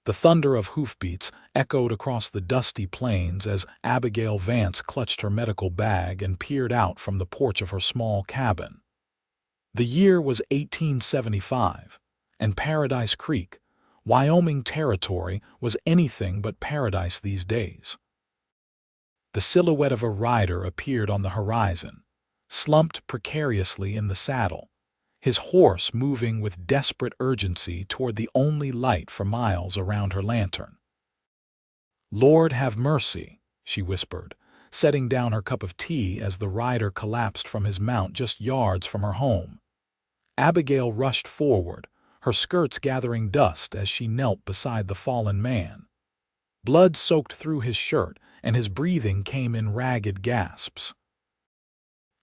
The thunder of hoofbeats echoed across the dusty plains as Abigail Vance clutched her medical bag and peered out from the porch of her small cabin. The year was 1875, and Paradise Creek, Wyoming territory, was anything but paradise these days. The silhouette of a rider appeared on the horizon, slumped precariously in the saddle, his horse moving with desperate urgency toward the only light for miles around her lantern. "Lord have mercy," she whispered, setting down her cup of tea as the rider collapsed from his mount just yards from her home. Abigail rushed forward, her skirts gathering dust as she knelt beside the fallen man. Blood soaked through his shirt, and his breathing came in ragged gasps.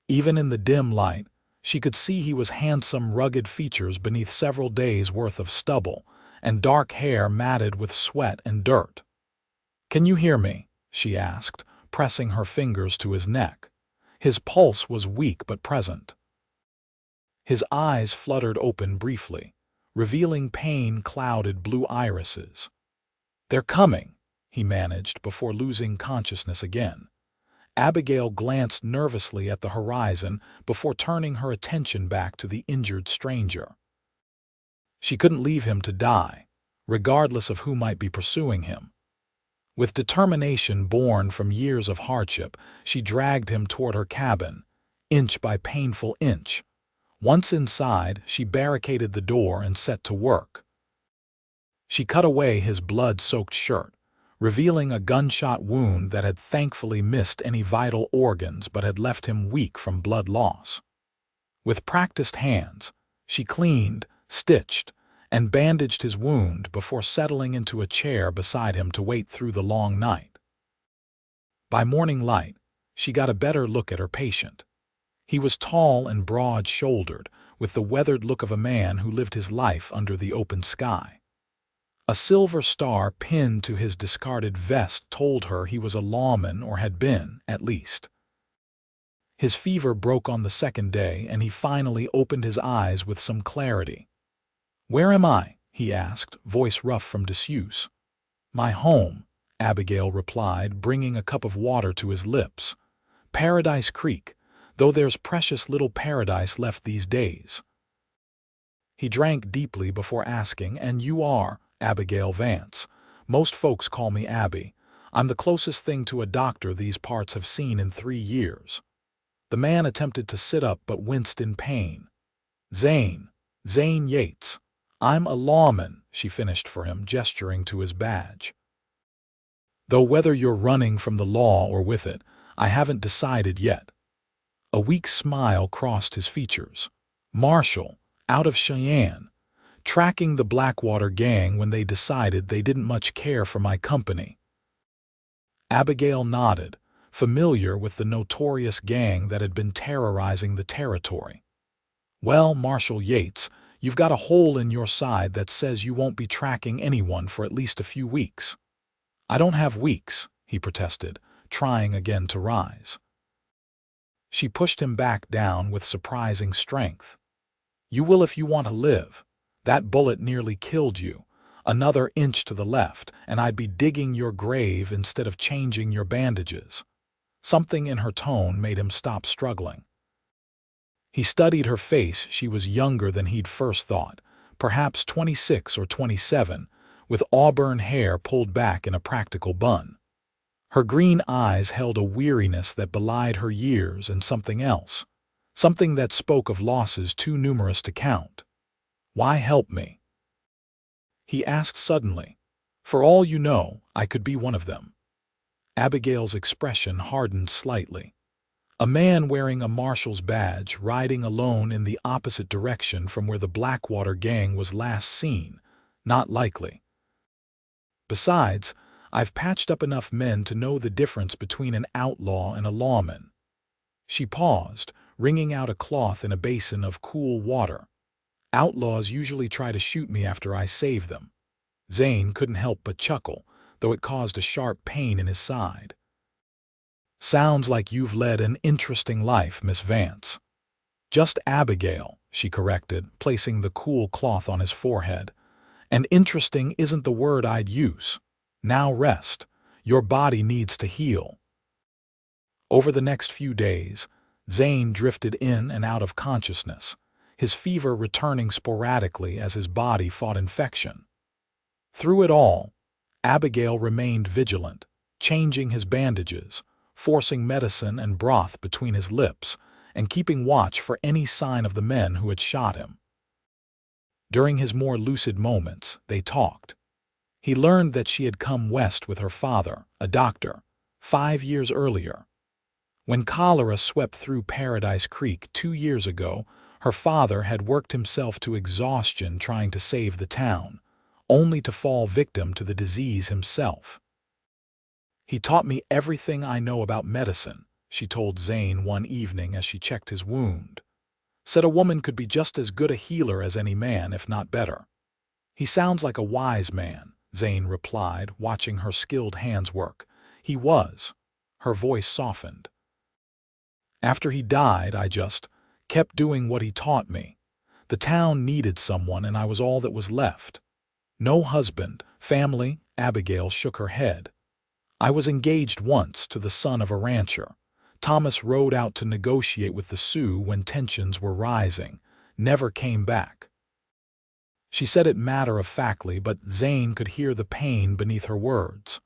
Even in the dim light, she could see he was handsome, rugged features beneath several days' worth of stubble, and dark hair matted with sweat and dirt. "Can you hear me?" she asked, pressing her fingers to his neck. His pulse was weak but present. His eyes fluttered open briefly, revealing pain-clouded blue irises. "They're coming," he managed before losing consciousness again. Abigail glanced nervously at the horizon before turning her attention back to the injured stranger. She couldn't leave him to die, regardless of who might be pursuing him. With determination born from years of hardship, she dragged him toward her cabin, inch by painful inch. Once inside, she barricaded the door and set to work. She cut away his blood-soaked shirt, revealing a gunshot wound that had thankfully missed any vital organs but had left him weak from blood loss. With practiced hands, she cleaned, stitched, and bandaged his wound before settling into a chair beside him to wait through the long night. By morning light, she got a better look at her patient. He was tall and broad-shouldered, with the weathered look of a man who lived his life under the open sky. A silver star pinned to his discarded vest told her he was a lawman, or had been, at least. His fever broke on the second day, and he finally opened his eyes with some clarity. "Where am I?" he asked, voice rough from disuse. "My home," Abigail replied, bringing a cup of water to his lips. "Paradise Creek, though there's precious little paradise left these days." He drank deeply before asking, "And you are?" "Abigail Vance. Most folks call me Abby. I'm the closest thing to a doctor these parts have seen in 3 years. The man attempted to sit up but winced in pain. Zane Yates. "I'm a lawman," she finished for him, gesturing to his badge. "Though whether you're running from the law or with it, I haven't decided yet." A weak smile crossed his features. "Marshal, out of Cheyenne, tracking the Blackwater Gang when they decided they didn't much care for my company." Abigail nodded, familiar with the notorious gang that had been terrorizing the territory. "Well, Marshal Yates, you've got a hole in your side that says you won't be tracking anyone for at least a few weeks." "I don't have weeks," he protested, trying again to rise. She pushed him back down with surprising strength. "You will if you want to live. That bullet nearly killed you. Another inch to the left, and I'd be digging your grave instead of changing your bandages." Something in her tone made him stop struggling. He studied her face. She was younger than he'd first thought, perhaps 26 or 27, with auburn hair pulled back in a practical bun. Her green eyes held a weariness that belied her years and something else, something that spoke of losses too numerous to count. "Why help me?" he asked suddenly. "For all you know, I could be one of them." Abigail's expression hardened slightly. A man wearing a marshal's badge, riding alone in the opposite direction from where the Blackwater Gang was last seen. Not likely. "Besides, I've patched up enough men to know the difference between an outlaw and a lawman." She paused, wringing out a cloth in a basin of cool water. "Outlaws usually try to shoot me after I save them." Zane couldn't help but chuckle, though it caused a sharp pain in his side. "Sounds like you've led an interesting life, Miss Vance." "Just Abigail," she corrected, placing the cool cloth on his forehead. And interesting isn't the word I'd use. Now rest. Your body needs to heal. Over the next few days, Zane drifted in and out of consciousness, his fever returning sporadically as his body fought infection. Through it all, Abigail remained vigilant, changing his bandages, forcing medicine and broth between his lips, and keeping watch for any sign of the men who had shot him. During his more lucid moments, they talked. He learned that she had come west with her father, a doctor, 5 years earlier. When cholera swept through Paradise Creek 2 years ago, her father had worked himself to exhaustion trying to save the town, only to fall victim to the disease himself. "He taught me everything I know about medicine," she told Zane one evening as she checked his wound. "Said a woman could be just as good a healer as any man, if not better." "He sounds like a wise man," Zane replied, watching her skilled hands work. "He was." Her voice softened. "After he died, I just kept doing what he taught me. The town needed someone, and I was all that was left. No husband, family." Abigail shook her head. "I was engaged once to the son of a rancher. Thomas rode out to negotiate with the Sioux when tensions were rising. Never came back." She said it matter-of-factly, but Zane could hear the pain beneath her words.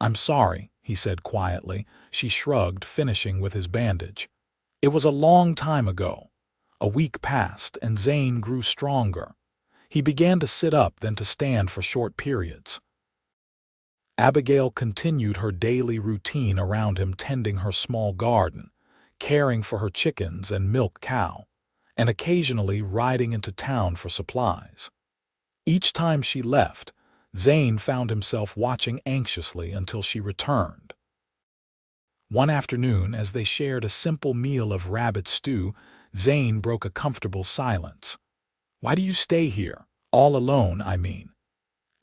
"I'm sorry," he said quietly. She shrugged, finishing with his bandage. "It was a long time ago." A week passed, and Zane grew stronger. He began to sit up, then to stand for short periods. Abigail continued her daily routine around him, tending her small garden, caring for her chickens and milk cow, and occasionally riding into town for supplies. Each time she left, Zane found himself watching anxiously until she returned. One afternoon, as they shared a simple meal of rabbit stew, Zane broke a comfortable silence. "Why do you stay here? All alone, I mean."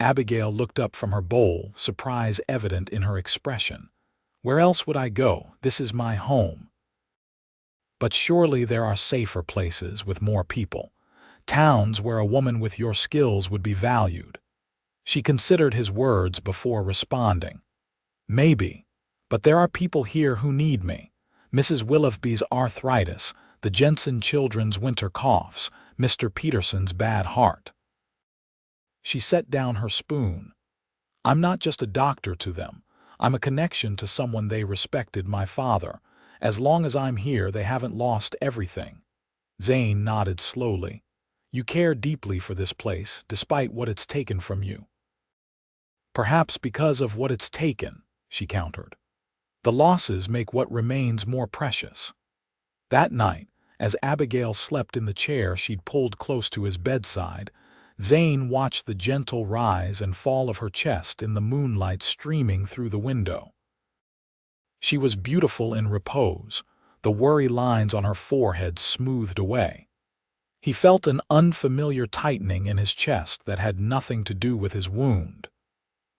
Abigail looked up from her bowl, surprise evident in her expression. "Where else would I go? This is my home." "But surely there are safer places with more people. Towns where a woman with your skills would be valued." She considered his words before responding. "Maybe, but there are people here who need me. Mrs. Willoughby's arthritis, the Jensen children's winter coughs, Mr. Peterson's bad heart." She set down her spoon. "I'm not just a doctor to them. I'm a connection to someone they respected, my father. As long as I'm here, they haven't lost everything." Zane nodded slowly. "You care deeply for this place, despite what it's taken from you." "Perhaps because of what it's taken," she countered. "The losses make what remains more precious." That night, as Abigail slept in the chair she'd pulled close to his bedside, Zane watched the gentle rise and fall of her chest in the moonlight streaming through the window. She was beautiful in repose, the worry lines on her forehead smoothed away. He felt an unfamiliar tightening in his chest that had nothing to do with his wound.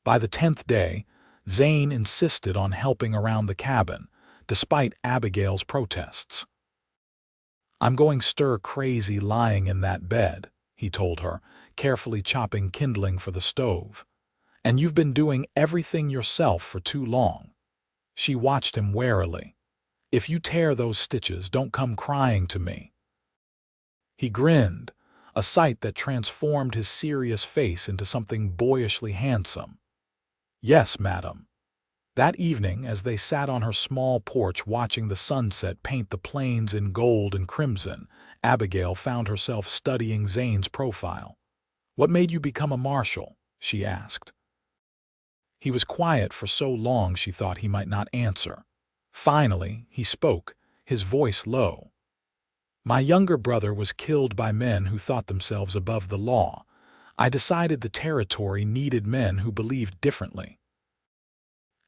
By the 10th day, Zane insisted on helping around the cabin, despite Abigail's protests. "I'm going stir-crazy lying in that bed," he told her, carefully chopping kindling for the stove. "And you've been doing everything yourself for too long." She watched him warily. "If you tear those stitches, don't come crying to me." He grinned, a sight that transformed his serious face into something boyishly handsome. "Yes, madam." That evening, as they sat on her small porch watching the sunset paint the plains in gold and crimson, Abigail found herself studying Zane's profile. "What made you become a marshal?" she asked. He was quiet for so long she thought he might not answer. Finally, he spoke, his voice low. "My younger brother was killed by men who thought themselves above the law. I decided the territory needed men who believed differently."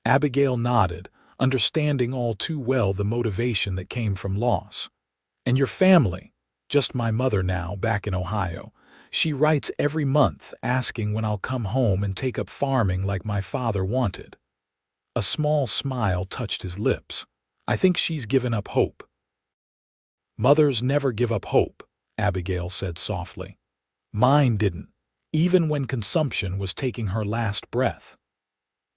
Abigail nodded, understanding all too well the motivation that came from loss. "And your family?" "Just my mother now, back in Ohio. She writes every month asking when I'll come home and take up farming like my father wanted." A small smile touched his lips. "I think she's given up hope." "Mothers never give up hope," Abigail said softly. "Mine didn't. even when consumption was taking her last breath.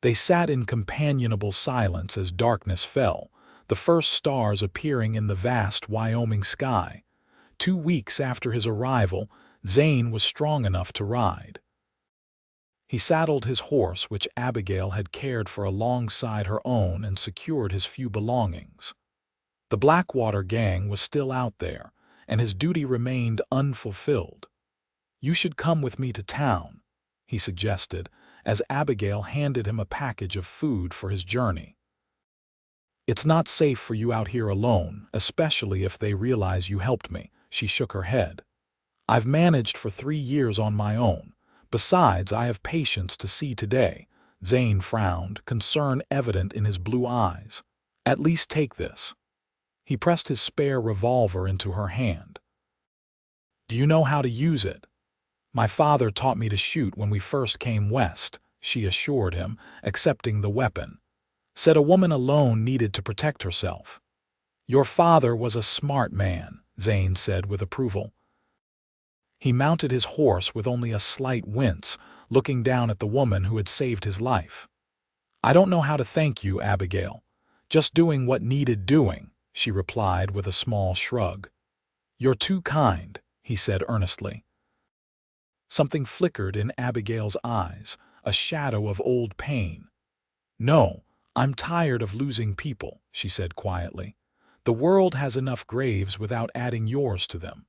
They sat in companionable silence as darkness fell, the first stars appearing in the vast Wyoming sky. 2 weeks after his arrival, Zane was strong enough to ride. He saddled his horse, which Abigail had cared for alongside her own, and secured his few belongings. The Blackwater Gang was still out there, and his duty remained unfulfilled. "You should come with me to town," he suggested, as Abigail handed him a package of food for his journey. "It's not safe for you out here alone, especially if they realize you helped me," she shook her head. "I've managed for 3 years on my own. Besides, I have patients to see today." Zane frowned, concern evident in his blue eyes. "At least take this." He pressed his spare revolver into her hand. "Do you know how to use it?" "My father taught me to shoot when we first came west," she assured him, accepting the weapon. "Said a woman alone needed to protect herself." "Your father was a smart man," Zane said with approval. He mounted his horse with only a slight wince, looking down at the woman who had saved his life. "I don't know how to thank you, Abigail. Just doing what needed doing," she replied with a small shrug. "You're too kind," he said earnestly. Something flickered in Abigail's eyes, a shadow of old pain. "No, I'm tired of losing people," she said quietly. "The world has enough graves without adding yours to them."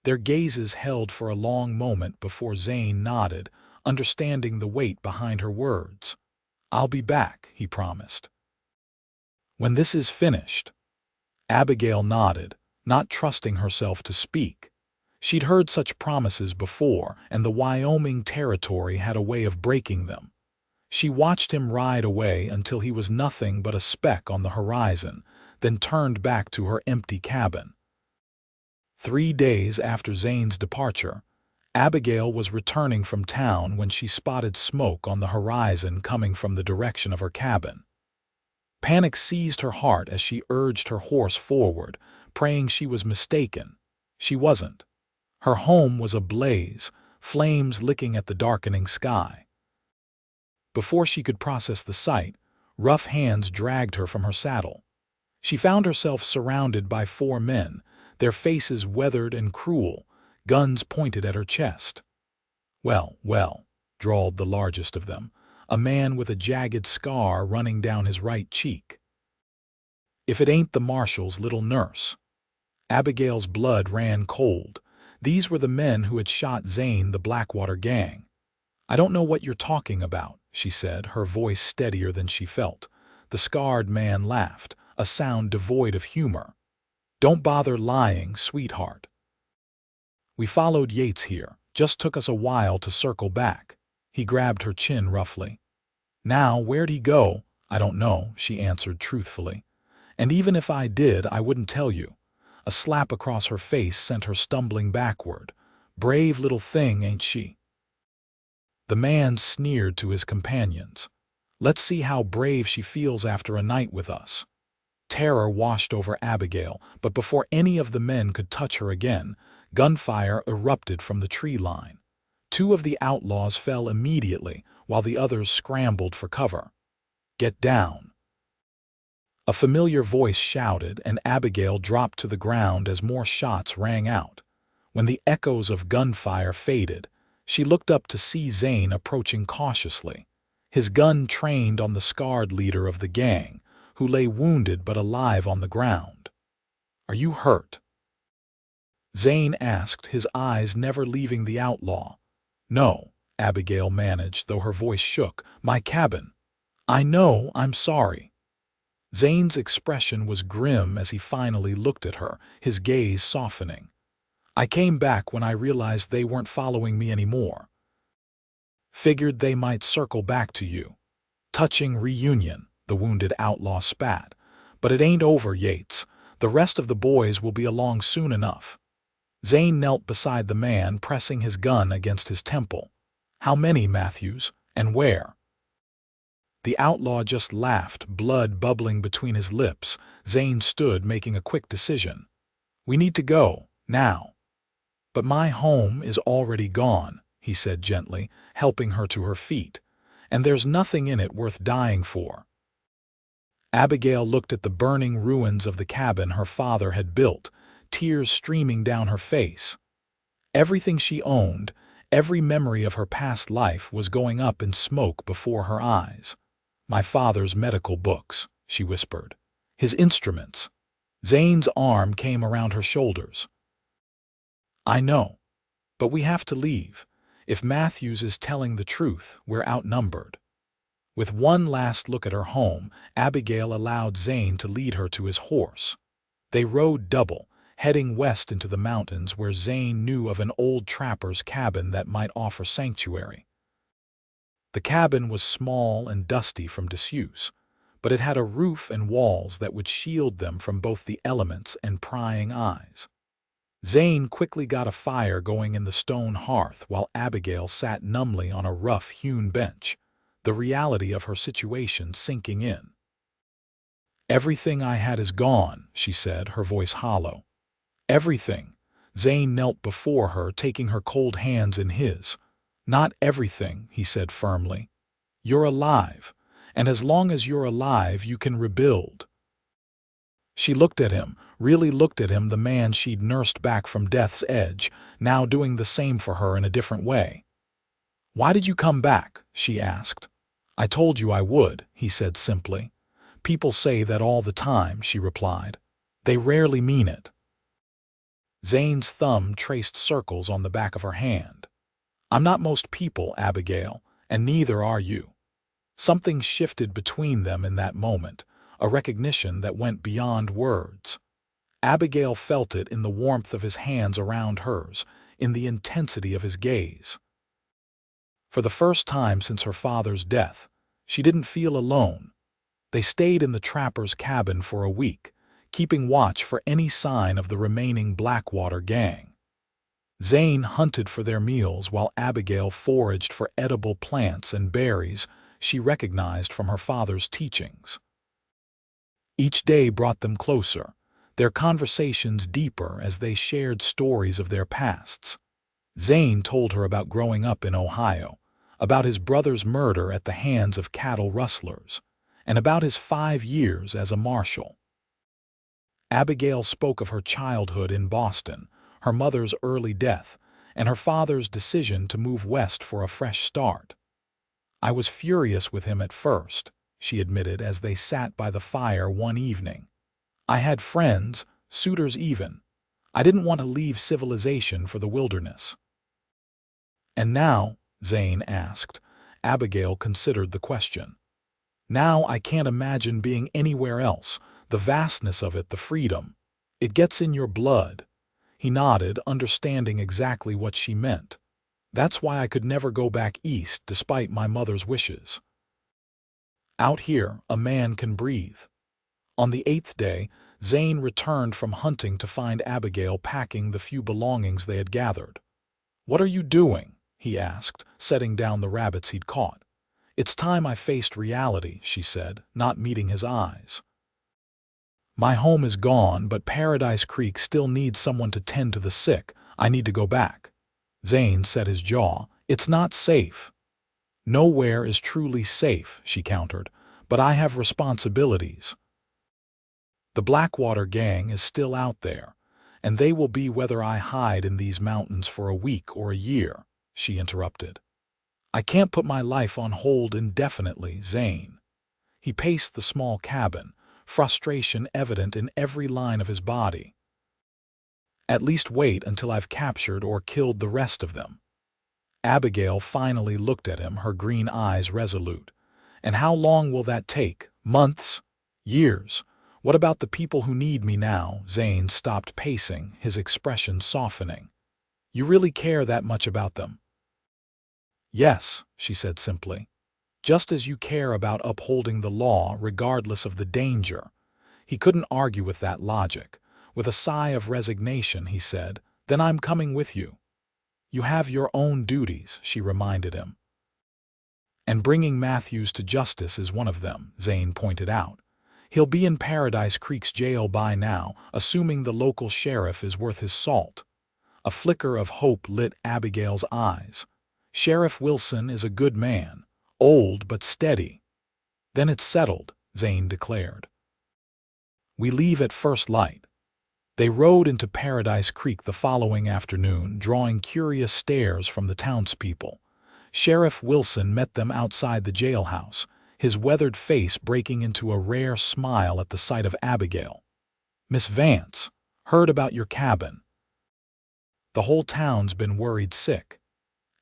Their gazes held for a long moment before Zane nodded, understanding the weight behind her words. "I'll be back," he promised. "When this is finished." Abigail nodded, not trusting herself to speak. She'd heard such promises before, and the Wyoming territory had a way of breaking them. She watched him ride away until he was nothing but a speck on the horizon, then turned back to her empty cabin. 3 days after Zane's departure, Abigail was returning from town when she spotted smoke on the horizon coming from the direction of her cabin. Panic seized her heart as she urged her horse forward, praying she was mistaken. She wasn't. Her home was ablaze, flames licking at the darkening sky. Before she could process the sight, rough hands dragged her from her saddle. She found herself surrounded by 4 men, their faces weathered and cruel, guns pointed at her chest. "Well, well," drawled the largest of them, a man with a jagged scar running down his right cheek. "If it ain't the marshal's little nurse." Abigail's blood ran cold. These were the men who had shot Zane, the Blackwater Gang. "I don't know what you're talking about," she said, her voice steadier than she felt. The scarred man laughed, a sound devoid of humor. "Don't bother lying, sweetheart. We followed Yates here. Just took us a while to circle back." He grabbed her chin roughly. "Now, where'd he go?" "I don't know," she answered truthfully. "And even if I did, I wouldn't tell you." A slap across her face sent her stumbling backward. "Brave little thing, ain't she?" The man sneered to his companions. "Let's see how brave she feels after a night with us." Terror washed over Abigail, but before any of the men could touch her again, gunfire erupted from the tree line. 2 of the outlaws fell immediately, while the others scrambled for cover. "Get down!" A familiar voice shouted, and Abigail dropped to the ground as more shots rang out. When the echoes of gunfire faded, she looked up to see Zane approaching cautiously, his gun trained on the scarred leader of the gang, who lay wounded but alive on the ground. "Are you hurt?" Zane asked, his eyes never leaving the outlaw. "No," Abigail managed, though her voice shook. "My cabin." "I know, I'm sorry." Zane's expression was grim as he finally looked at her, his gaze softening. "I came back when I realized they weren't following me anymore. Figured they might circle back to you." "Touching reunion," the wounded outlaw spat. "But it ain't over, Yates. The rest of the boys will be along soon enough." Zane knelt beside the man, pressing his gun against his temple. "How many, Matthews? And where?" The outlaw just laughed, blood bubbling between his lips. Zane stood, making a quick decision. "We need to go, now." "But my home is already gone," he said gently, helping her to her feet, "and there's nothing in it worth dying for." Abigail looked at the burning ruins of the cabin her father had built, tears streaming down her face. Everything she owned, every memory of her past life was going up in smoke before her eyes. "My father's medical books," she whispered. "His instruments." Zane's arm came around her shoulders. "I know. But we have to leave. If Matthews is telling the truth, we're outnumbered." With one last look at her home, Abigail allowed Zane to lead her to his horse. They rode double, heading west into the mountains where Zane knew of an old trapper's cabin that might offer sanctuary. The cabin was small and dusty from disuse, but it had a roof and walls that would shield them from both the elements and prying eyes. Zane quickly got a fire going in the stone hearth while Abigail sat numbly on a rough-hewn bench, the reality of her situation sinking in. "Everything I had is gone," she said, her voice hollow. "Everything." Zane knelt before her, taking her cold hands in his. "Not everything," he said firmly. "You're alive, and as long as you're alive, you can rebuild." She looked at him, really looked at him, the man she'd nursed back from death's edge, now doing the same for her in a different way. "Why did you come back?" she asked. "I told you I would," he said simply. "People say that all the time," she replied. "They rarely mean it." Zane's thumb traced circles on the back of her hand. "I'm not most people, Abigail, and neither are you." Something shifted between them in that moment, a recognition that went beyond words. Abigail felt it in the warmth of his hands around hers, in the intensity of his gaze. For the first time since her father's death, she didn't feel alone. They stayed in the trapper's cabin for a week, keeping watch for any sign of the remaining Blackwater Gang. Zane hunted for their meals while Abigail foraged for edible plants and berries she recognized from her father's teachings. Each day brought them closer, their conversations deeper as they shared stories of their pasts. Zane told her about growing up in Ohio, about his brother's murder at the hands of cattle rustlers, and about his 5 years as a marshal. Abigail spoke of her childhood in Boston, her mother's early death, and her father's decision to move west for a fresh start. "I was furious with him at first," she admitted as they sat by the fire one evening. "I had friends, suitors even. I didn't want to leave civilization for the wilderness." "And now?" Zane asked. Abigail considered the question. "Now I can't imagine being anywhere else, the vastness of it, the freedom. It gets in your blood." He nodded, understanding exactly what she meant. "That's why I could never go back east despite my mother's wishes. Out here, a man can breathe." On the 8th day, Zane returned from hunting to find Abigail packing the few belongings they had gathered. "What are you doing?" he asked, setting down the rabbits he'd caught. "It's time I faced reality," she said, not meeting his eyes. "My home is gone, but Paradise Creek still needs someone to tend to the sick. I need to go back." Zane set his jaw. "It's not safe." "Nowhere is truly safe," she countered, "but I have responsibilities." "The Blackwater Gang is still out there, and they will be whether I hide in these mountains for a week or a year," she interrupted. "I can't put my life on hold indefinitely, Zane." He paced the small cabin, frustration evident in every line of his body. "At least wait until I've captured or killed the rest of them." Abigail finally looked at him, her green eyes resolute. "And how long will that take? Months? Years? What about the people who need me now?" Zane stopped pacing, his expression softening. "You really care that much about them?" "Yes," she said simply. "Just as you care about upholding the law regardless of the danger." He couldn't argue with that logic. With a sigh of resignation, he said, "Then I'm coming with you." "You have your own duties," she reminded him. "And bringing Matthews to justice is one of them," Zane pointed out. "He'll be in Paradise Creek's jail by now, assuming the local sheriff is worth his salt." A flicker of hope lit Abigail's eyes. Sheriff Wilson is a good man, old but steady. Then it's settled, Zane declared. We leave at first light. They rode into Paradise Creek the following afternoon, drawing curious stares from the townspeople. Sheriff Wilson met them outside the jailhouse, his weathered face breaking into a rare smile at the sight of Abigail. "Miss Vance, heard about your cabin. The whole town's been worried sick."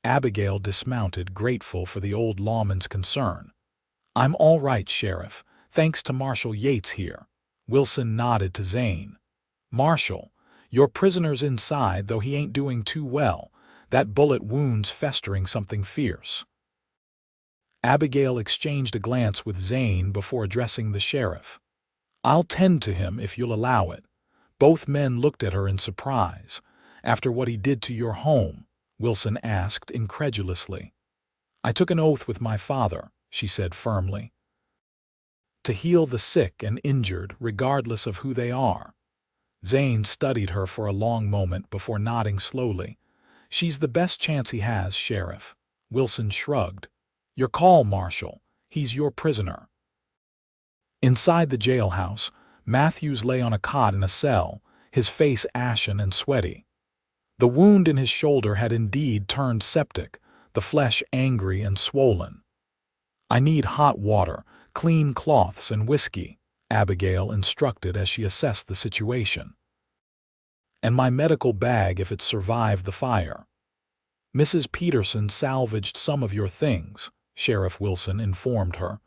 Abigail dismounted, grateful for the old lawman's concern. "I'm all right, Sheriff, thanks to Marshal Yates here." Wilson nodded to Zane. "Marshal, your prisoner's inside, though he ain't doing too well. That bullet wound's festering something fierce." Abigail exchanged a glance with Zane before addressing the sheriff. "I'll tend to him if you'll allow it." Both men looked at her in surprise. "After what he did to your home?" Wilson asked incredulously. "I took an oath with my father," she said firmly, "to heal the sick and injured regardless of who they are." Zane studied her for a long moment before nodding slowly. "She's the best chance he has, Sheriff." Wilson shrugged. "Your call, Marshal. He's your prisoner." Inside the jailhouse, Matthews lay on a cot in a cell, his face ashen and sweaty. The wound in his shoulder had indeed turned septic, the flesh angry and swollen. "I need hot water, clean cloths, and whiskey," Abigail instructed as she assessed the situation. "And my medical bag if it survived the fire." "Mrs. Peterson salvaged some of your things," Sheriff Wilson informed her.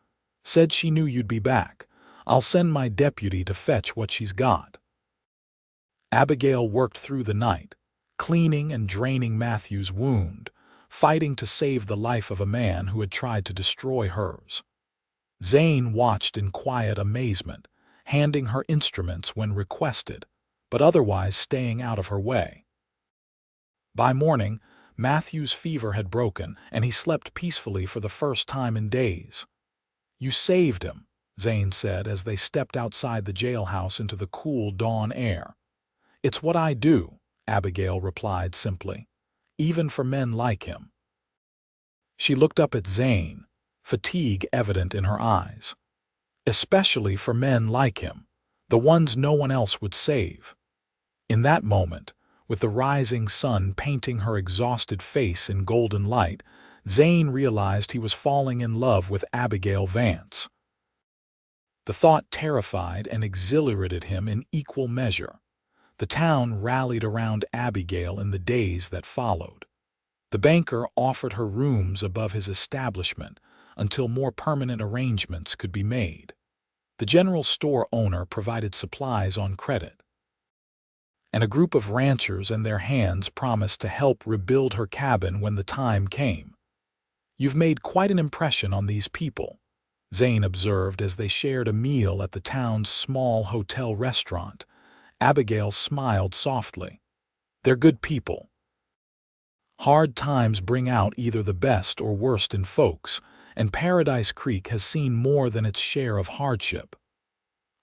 "Said she knew you'd be back. I'll send my deputy to fetch what she's got." Abigail worked through the night, cleaning and draining Matthew's wound, fighting to save the life of a man who had tried to destroy hers. Zane watched in quiet amazement, handing her instruments when requested, but otherwise staying out of her way. By morning, Matthew's fever had broken, and he slept peacefully for the first time in days. "You saved him," Zane said as they stepped outside the jailhouse into the cool dawn air. "It's what I do," Abigail replied simply, "even for men like him." She looked up at Zane, fatigue evident in her eyes. "Especially for men like him, the ones no one else would save." In that moment, with the rising sun painting her exhausted face in golden light, Zane realized he was falling in love with Abigail Vance. The thought terrified and exhilarated him in equal measure. The town rallied around Abigail in the days that followed. The banker offered her rooms above his establishment until more permanent arrangements could be made. The general store owner provided supplies on credit. And a group of ranchers and their hands promised to help rebuild her cabin when the time came. "You've made quite an impression on these people," Zane observed as they shared a meal at the town's small hotel restaurant. Abigail smiled softly. "They're good people. Hard times bring out either the best or worst in folks, and Paradise Creek has seen more than its share of hardship."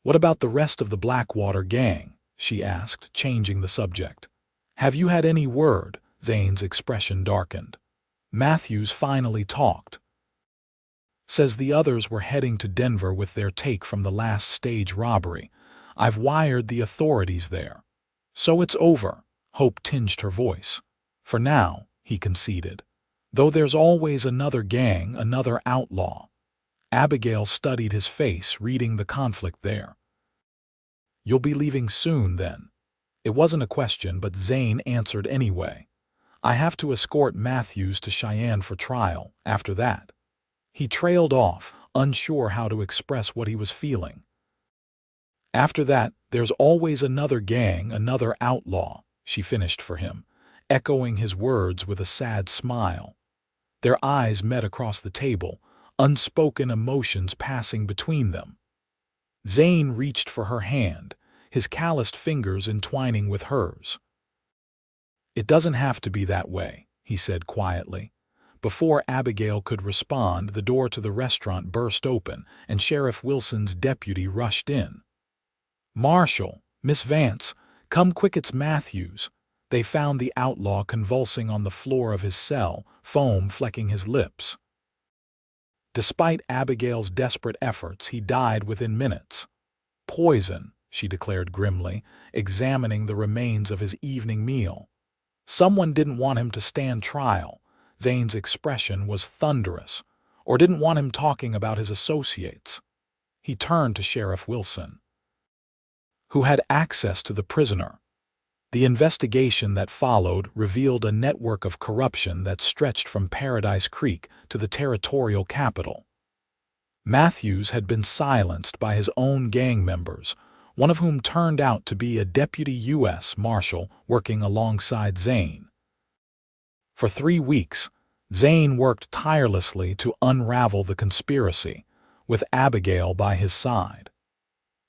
"What about the rest of the Blackwater Gang?" she asked, changing the subject. "Have you had any word?" Zane's expression darkened. "Matthews finally talked. Says the others were heading to Denver with their take from the last stage robbery. I've wired the authorities there." "So it's over," hope tinged her voice. "For now," he conceded. "Though there's always another gang, another outlaw." Abigail studied his face, reading the conflict there. "You'll be leaving soon, then?" It wasn't a question, but Zane answered anyway. "I have to escort Matthews to Cheyenne for trial. After that." He trailed off, unsure how to express what he was feeling. "After that, there's always another gang, another outlaw," she finished for him, echoing his words with a sad smile. Their eyes met across the table, unspoken emotions passing between them. Zane reached for her hand, his calloused fingers entwining with hers. "It doesn't have to be that way," he said quietly. Before Abigail could respond, the door to the restaurant burst open, and Sheriff Wilson's deputy rushed in. "Marshal, Miss Vance, come quick, it's Matthews." They found the outlaw convulsing on the floor of his cell, foam flecking his lips. Despite Abigail's desperate efforts, he died within minutes. Poison, she declared grimly, examining the remains of his evening meal. Someone didn't want him to stand trial. Zane's expression was thunderous, or didn't want him talking about his associates. He turned to Sheriff Wilson, who had access to the prisoner. The investigation that followed revealed a network of corruption that stretched from Paradise Creek to the territorial capital. Matthews had been silenced by his own gang members, one of whom turned out to be a deputy U.S. Marshal working alongside Zane. For 3 weeks, Zane worked tirelessly to unravel the conspiracy, with Abigail by his side.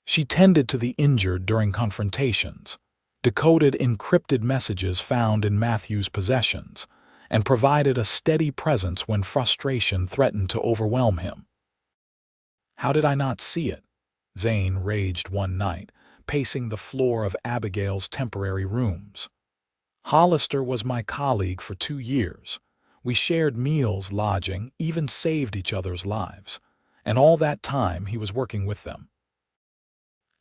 She tended to the injured during confrontations, decoded encrypted messages found in Matthews' possessions, and provided a steady presence when frustration threatened to overwhelm him. "How did I not see it?" Zane raged one night, pacing the floor of Abigail's temporary rooms. "Hollister was my colleague for 2 years. We shared meals, lodging, even saved each other's lives. And all that time he was working with them."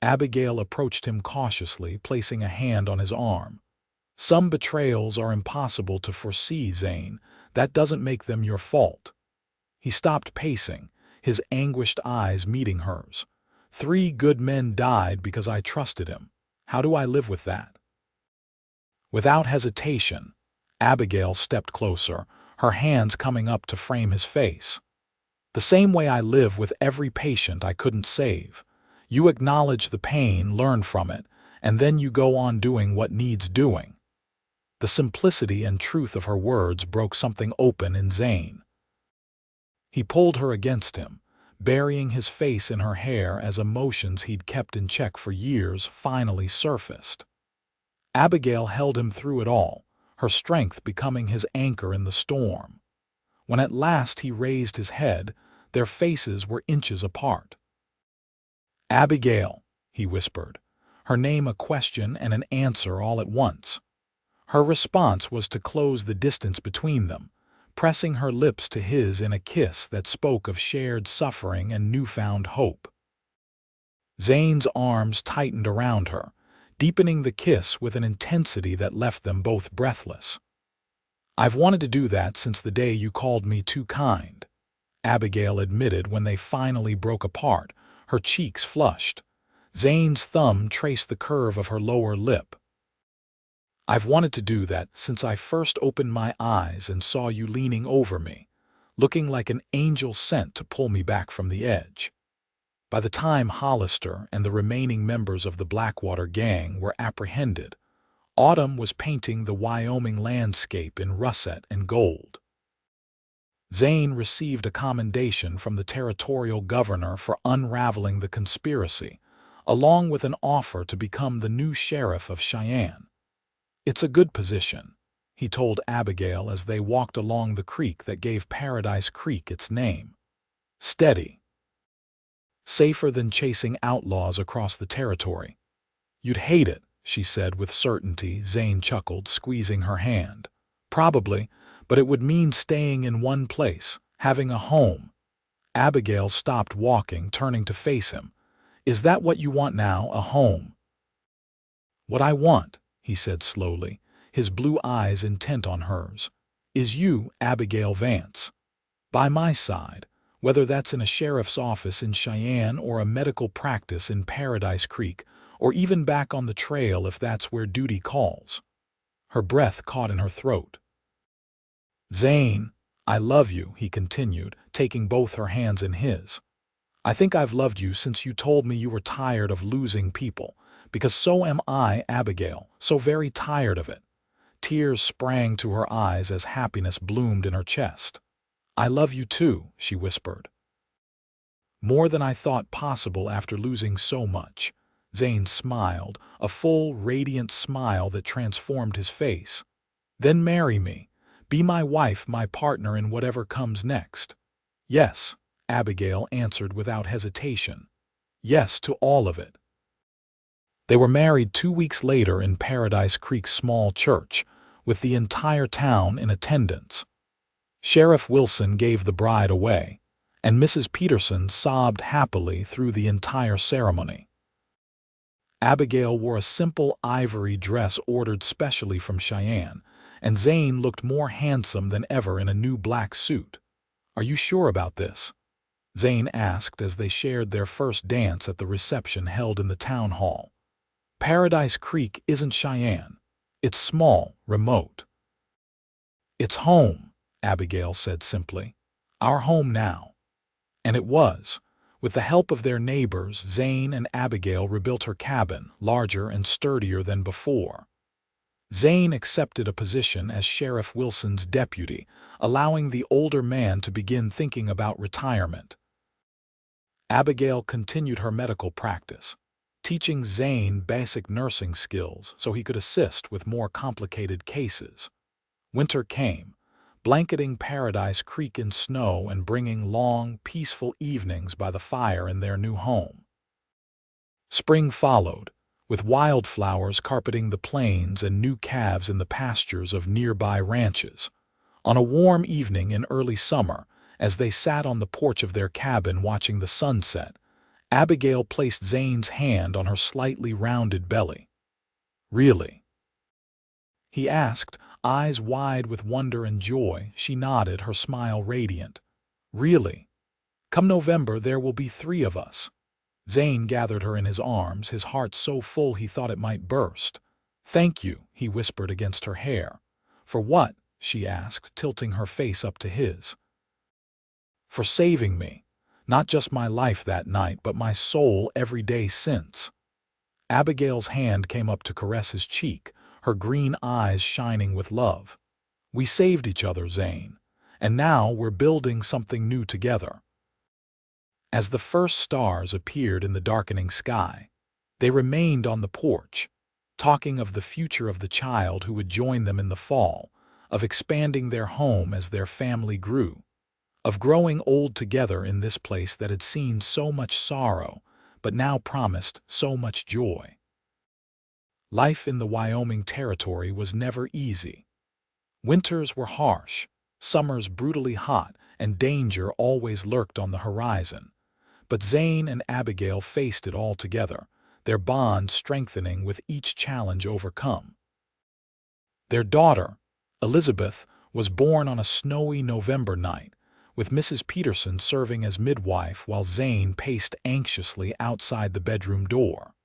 Abigail approached him cautiously, placing a hand on his arm. "Some betrayals are impossible to foresee, Zane. That doesn't make them your fault." He stopped pacing, his anguished eyes meeting hers. 3 good men died because I trusted him. How do I live with that?" Without hesitation, Abigail stepped closer, her hands coming up to frame his face. "The same way I live with every patient I couldn't save. You acknowledge the pain, learn from it, and then you go on doing what needs doing." The simplicity and truth of her words broke something open in Zane. He pulled her against him, burying his face in her hair as emotions he'd kept in check for years finally surfaced. Abigail held him through it all, her strength becoming his anchor in the storm. When at last he raised his head, their faces were inches apart. "Abigail," he whispered, her name a question and an answer all at once. Her response was to close the distance between them, pressing her lips to his in a kiss that spoke of shared suffering and newfound hope. Zane's arms tightened around her, deepening the kiss with an intensity that left them both breathless. "I've wanted to do that since the day you called me too kind," Abigail admitted when they finally broke apart, her cheeks flushed. Zane's thumb traced the curve of her lower lip. "I've wanted to do that since I first opened my eyes and saw you leaning over me, looking like an angel sent to pull me back from the edge." By the time Hollister and the remaining members of the Blackwater Gang were apprehended, autumn was painting the Wyoming landscape in russet and gold. Zane received a commendation from the territorial governor for unraveling the conspiracy, along with an offer to become the new sheriff of Cheyenne. "It's a good position," he told Abigail as they walked along the creek that gave Paradise Creek its name. "Steady. Safer than chasing outlaws across the territory." "You'd hate it," she said with certainty. Zane chuckled, squeezing her hand. "Probably, but it would mean staying in one place, having a home." Abigail stopped walking, turning to face him. "Is that what you want now, a home?" "What I want," he said slowly, his blue eyes intent on hers, "is you, Abigail Vance. By my side, whether that's in a sheriff's office in Cheyenne or a medical practice in Paradise Creek, or even back on the trail if that's where duty calls." Her breath caught in her throat. "Zane, I love you," he continued, taking both her hands in his. "I think I've loved you since you told me you were tired of losing people, because so am I, Abigail, so very tired of it." Tears sprang to her eyes as happiness bloomed in her chest. "I love you too," she whispered. "More than I thought possible after losing so much." Zane smiled, a full, radiant smile that transformed his face. "Then marry me. Be my wife, my partner in whatever comes next." "Yes," Abigail answered without hesitation. "Yes to all of it." They were married 2 weeks later in Paradise Creek's small church, with the entire town in attendance. Sheriff Wilson gave the bride away, and Mrs. Peterson sobbed happily through the entire ceremony. Abigail wore a simple ivory dress ordered specially from Cheyenne, and Zane looked more handsome than ever in a new black suit. "Are you sure about this?" Zane asked as they shared their first dance at the reception held in the town hall. "Paradise Creek isn't Cheyenne. It's small, remote." "It's home," Abigail said simply. "Our home now." And it was. With the help of their neighbors, Zane and Abigail rebuilt her cabin, larger and sturdier than before. Zane accepted a position as Sheriff Wilson's deputy, allowing the older man to begin thinking about retirement. Abigail continued her medical practice, teaching Zane basic nursing skills so he could assist with more complicated cases. Winter came, blanketing Paradise Creek in snow and bringing long, peaceful evenings by the fire in their new home. Spring followed, with wildflowers carpeting the plains and new calves in the pastures of nearby ranches. On a warm evening in early summer, as they sat on the porch of their cabin watching the sunset, Abigail placed Zane's hand on her slightly rounded belly. "Really?" he asked, eyes wide with wonder and joy. She nodded, her smile radiant. "Really. Come November, there will be 3 of us." Zane gathered her in his arms, his heart so full he thought it might burst. "Thank you," he whispered against her hair. "For what?" she asked, tilting her face up to his. "For saving me. Not just my life that night, but my soul every day since." Abigail's hand came up to caress his cheek, her green eyes shining with love. "We saved each other, Zane, and now we're building something new together." As the first stars appeared in the darkening sky, they remained on the porch, talking of the future of the child who would join them in the fall, of expanding their home as their family grew, of growing old together in this place that had seen so much sorrow, but now promised so much joy. Life in the Wyoming Territory was never easy. Winters were harsh, summers brutally hot, and danger always lurked on the horizon. But Zane and Abigail faced it all together, their bond strengthening with each challenge overcome. Their daughter, Elizabeth, was born on a snowy November night, with Mrs. Peterson serving as midwife while Zane paced anxiously outside the bedroom door.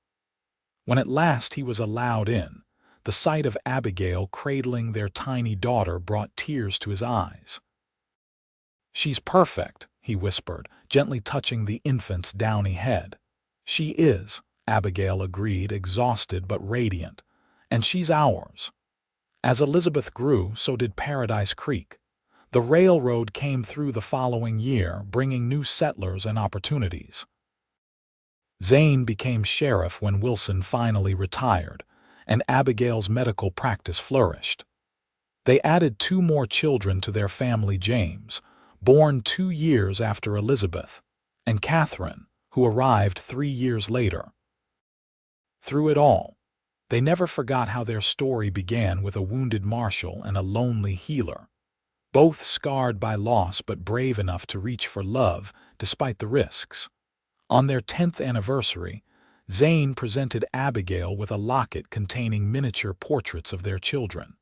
When at last he was allowed in, the sight of Abigail cradling their tiny daughter brought tears to his eyes. "She's perfect," he whispered, gently touching the infant's downy head. "She is," Abigail agreed, exhausted but radiant. "And she's ours." As Elizabeth grew, so did Paradise Creek. The railroad came through the following year, bringing new settlers and opportunities. Zane became sheriff when Wilson finally retired, and Abigail's medical practice flourished. They added 2 more children to their family, James, born 2 years after Elizabeth, and Catherine, who arrived 3 years later. Through it all, they never forgot how their story began with a wounded marshal and a lonely healer, both scarred by loss but brave enough to reach for love despite the risks. On their 10th anniversary, Zane presented Abigail with a locket containing miniature portraits of their children.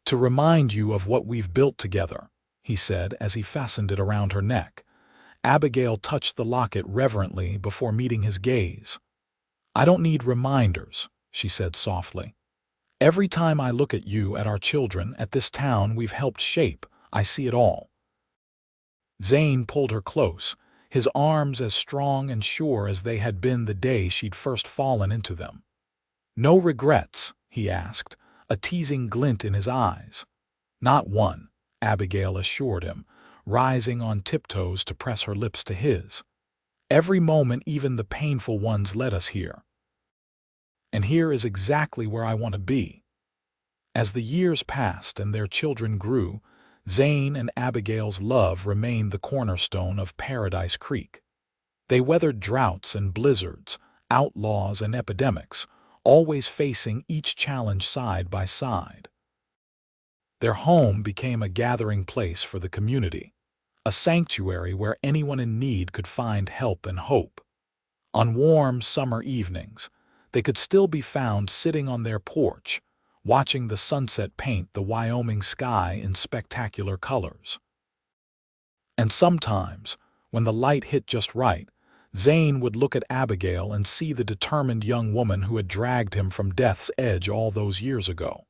"To remind you of what we've built together," he said as he fastened it around her neck. Abigail touched the locket reverently before meeting his gaze. "I don't need reminders," she said softly. "Every time I look at you, at our children, at this town we've helped shape, I see it all." Zane pulled her close, his arms as strong and sure as they had been the day she'd first fallen into them. "No regrets?" he asked, a teasing glint in his eyes. "Not one," Abigail assured him, rising on tiptoes to press her lips to his. "Every moment, even the painful ones, led us here. And here is exactly where I want to be." As the years passed and their children grew, Zane and Abigail's love remained the cornerstone of Paradise Creek. They weathered droughts and blizzards, outlaws, and epidemics, always facing each challenge side by side. Their home became a gathering place for the community, a sanctuary where anyone in need could find help and hope. On warm summer evenings, they could still be found sitting on their porch, watching the sunset paint the Wyoming sky in spectacular colors. And sometimes, when the light hit just right, Zane would look at Abigail and see the determined young woman who had dragged him from death's edge all those years ago.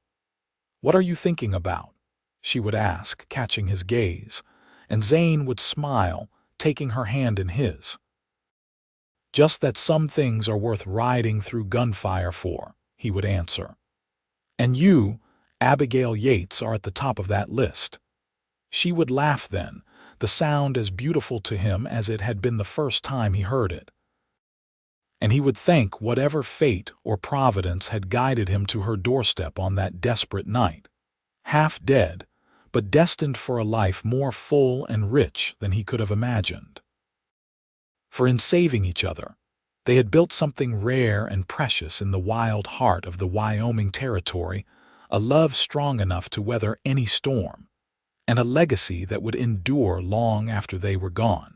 "What are you thinking about?" she would ask, catching his gaze, and Zane would smile, taking her hand in his. "Just that some things are worth riding through gunfire for," he would answer. "And you, Abigail Yates, are at the top of that list." She would laugh then, the sound as beautiful to him as it had been the first time he heard it. And he would thank whatever fate or providence had guided him to her doorstep on that desperate night, half dead, but destined for a life more full and rich than he could have imagined. For in saving each other, they had built something rare and precious in the wild heart of the Wyoming territory, a love strong enough to weather any storm, and a legacy that would endure long after they were gone.